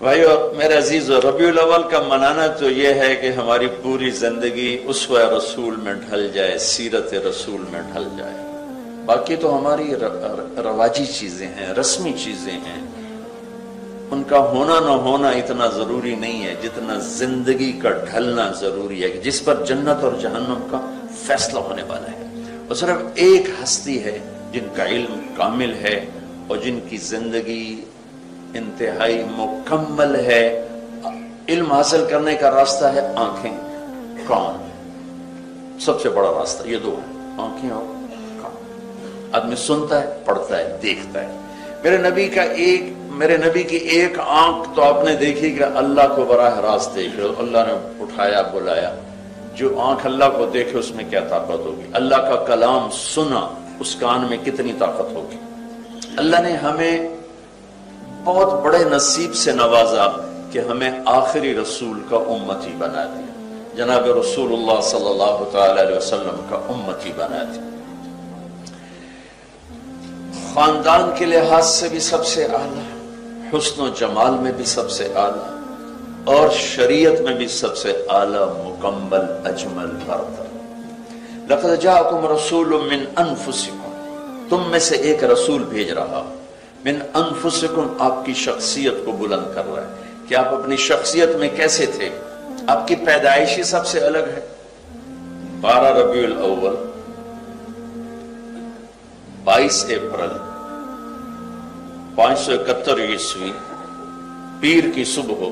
بھائی اور میرے عزیز، ربیع الاول کا منانا تو یہ ہے کہ ہماری پوری زندگی اسوہ رسول میں ڈھل جائے، سیرت رسول میں ڈھل جائے۔ باقی تو ہماری رواجی چیزیں ہیں، رسمی چیزیں ہیں، ان کا ہونا نہ ہونا اتنا ضروری نہیں ہے جتنا زندگی کا ڈھلنا ضروری ہے، جس پر جنت اور جہنم کا فیصلہ ہونے والا ہے۔ اور صرف ایک ہستی ہے جن کا علم کامل ہے اور جن کی زندگی انتہائی مکمل ہے۔ علم حاصل کرنے کا راستہ ہے آنکھیں، کان، سب سے بڑا راستہ یہ دو ہے، آنکھیں اور کان۔ آدمی سنتا ہے، پڑھتا ہے، دیکھتا ہے۔ میرے نبی کی ایک آنکھ تو آپ نے دیکھی کہ اللہ کو براہ راست دیکھ رہے، اللہ نے اٹھایا، بلایا۔ جو آنکھ اللہ کو دیکھے اس میں کیا طاقت ہوگی؟ اللہ کا کلام سنا، اس کان میں کتنی طاقت ہوگی؟ اللہ نے ہمیں بہت بڑے نصیب سے نوازا کہ ہمیں آخری رسول کا امتی بنا دیا، جناب رسول اللہ صلی اللہ تعالی علیہ وسلم کا امتی بنا دیا۔ خاندان کے لحاظ سے بھی سب سے اعلیٰ، حسن و جمال میں بھی سب سے اعلیٰ، اور شریعت میں بھی سب سے اعلیٰ، مکمل، اجمل، برتر۔ لقد جاءکم رسول من انفسکم، تم میں سے ایک رسول بھیج رہا، من انفسکم، آپ کی شخصیت کو بلند کر رہا ہے کہ آپ اپنی شخصیت میں کیسے تھے۔ آپ کی پیدائشی سب سے الگ ہے۔ 12 ربیع الاول، 22 اپریل 571 عیسوی، پیر کی صبح،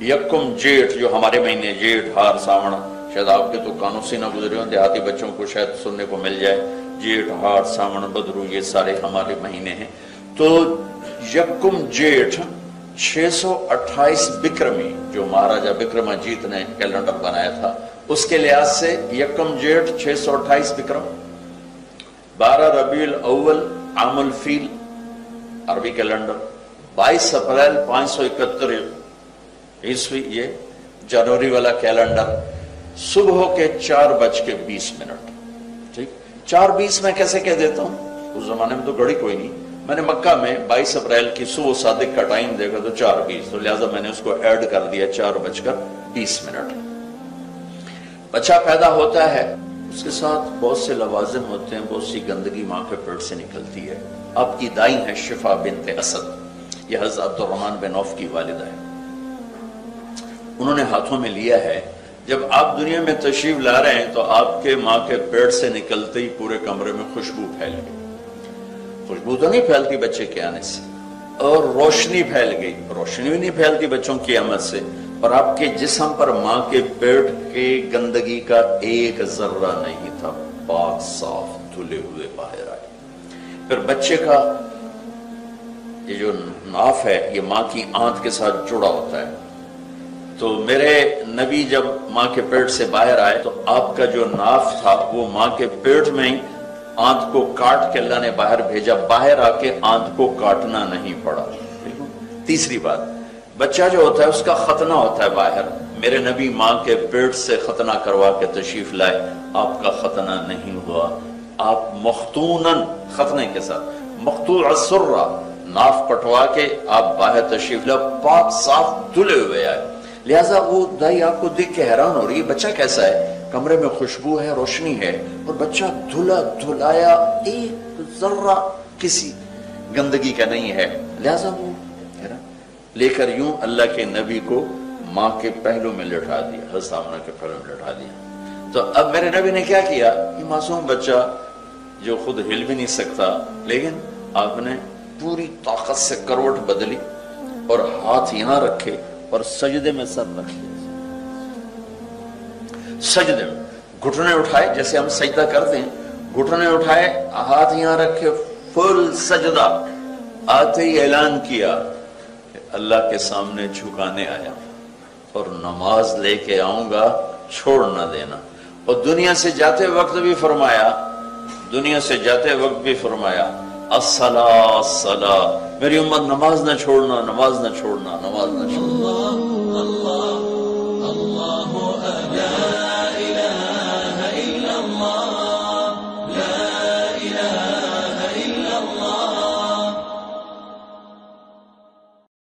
یکم جیٹھ، جو ہمارے مہینے جیٹھ، ہار، ساون، شاید آپ کے تو کانوں سے نہ گزرے ہوں، دیہاتی بچوں کو شاید سننے کو مل جائے، جیٹھ، ہار، ساون، بدرو، یہ سارے ہمارے مہینے ہیں۔ تو یکم جیٹھ 628 بکرمی، جو مہاراجہ بکرما جیت نے کیلنڈر بنایا تھا، اس کے لحاظ سے یکم جیٹھ 628 بکرم، 12 ربیع الاول عام الفیل عربی کیلنڈر، 22 اپریل 571 عیسوی یہ جنوری والا کیلنڈر، صبح کے 4:20۔ ٹھیک، 4:20 میں کیسے کہہ دیتا ہوں؟ اس زمانے میں تو گھڑی کوئی نہیں، میں نے مکہ میں 22 اپریل کی صبح صادق کا ٹائم دیکھا تو 4:20، تو لہٰذا میں نے اس کو ایڈ کر دیا 4:20۔ بچہ پیدا ہوتا ہے، اس کے ساتھ بہت سے لوازم ہوتے ہیں، بہت سی گندگی ماں کے پیٹ سے نکلتی ہے۔ آپ کی دائی ہے شفا بنت اسد، یہ حضرت عبد الرحمن بن عوف کی والدہ ہے۔ انہوں نے ہاتھوں میں لیا ہے، جب آپ دنیا میں تشریف لا رہے ہیں تو آپ کے ماں کے پیٹ سے نکلتے ہی پورے کمرے میں خوشبو پھیل گئی۔ خوشبو تو نہیں پھیلتی بچے کے آنے سے، اور روشنی پھیل گئی، روشنی بھی نہیں پھیلتی بچوں کی آمد سے، اور آپ کے جسم پر ماں کے پیٹ کے گندگی کا ایک ذرہ نہیں تھا، پاک صاف دھلے ہوئے باہر آئے۔ پھر بچے کا یہ جو ناف ہے یہ ماں کی آنت کے ساتھ جڑا ہوتا ہے، تو میرے نبی جب ماں کے پیٹ سے باہر آئے تو آپ کا جو ناف تھا وہ ماں کے پیٹ میں ہی آنت کو کاٹ کے اللہ نے باہر بھیجا، باہر آ کے آنت کو کاٹنا نہیں پڑا۔ تیسری بات، بچہ جو ہوتا ہے اس کا ختنہ ہوتا ہے باہر، میرے نبی ماں کے پیٹ سے ختنہ کروا کے تشریف لائے، آپ کا ختنہ نہیں ہوا، آپ مختوناً، ختنے کے ساتھ مقطوع السرہ، ناف کٹوا کے آپ باہر تشریف لائے، پاک صاف دھلے ہوئے آئے۔ لہٰذا وہ دائی آپ کو دیکھ کے حیران ہو رہی ہے، بچہ کیسا ہے؟ کمرے میں خوشبو ہے، روشنی ہے، اور بچہ دھلا دھلایا، ایک ذرہ کسی گندگی کا نہیں ہے۔ لہٰذا وہ لے کر یوں اللہ کے نبی کو ماں کے پہلو میں لٹا دیا، حضرت آمنہ کے پہلو میں لٹا دیا۔ تو اب میرے نبی نے کیا کیا؟ یہ معصوم بچہ جو خود ہل بھی نہیں سکتا، لیکن آپ نے پوری طاقت سے کروٹ بدلی اور ہاتھ یہاں رکھے اور سجدے میں سر رکھ لیا، سجدے میں گھٹنے اٹھائے، جیسے ہم سجدہ کرتے ہیں، گھٹنے اٹھائے، ہاتھ یہاں رکھے، فل سجدہ۔ آتے ہی اعلان کیا کہ اللہ کے سامنے جھکانے آیا اور نماز لے کے آؤں گا، چھوڑ نہ دینا۔ اور دنیا سے جاتے وقت بھی فرمایا، الصلاۃ الصلاۃ، میری امت نماز نہ چھوڑنا، نماز نہ چھوڑنا، نماز نہ چھوڑنا۔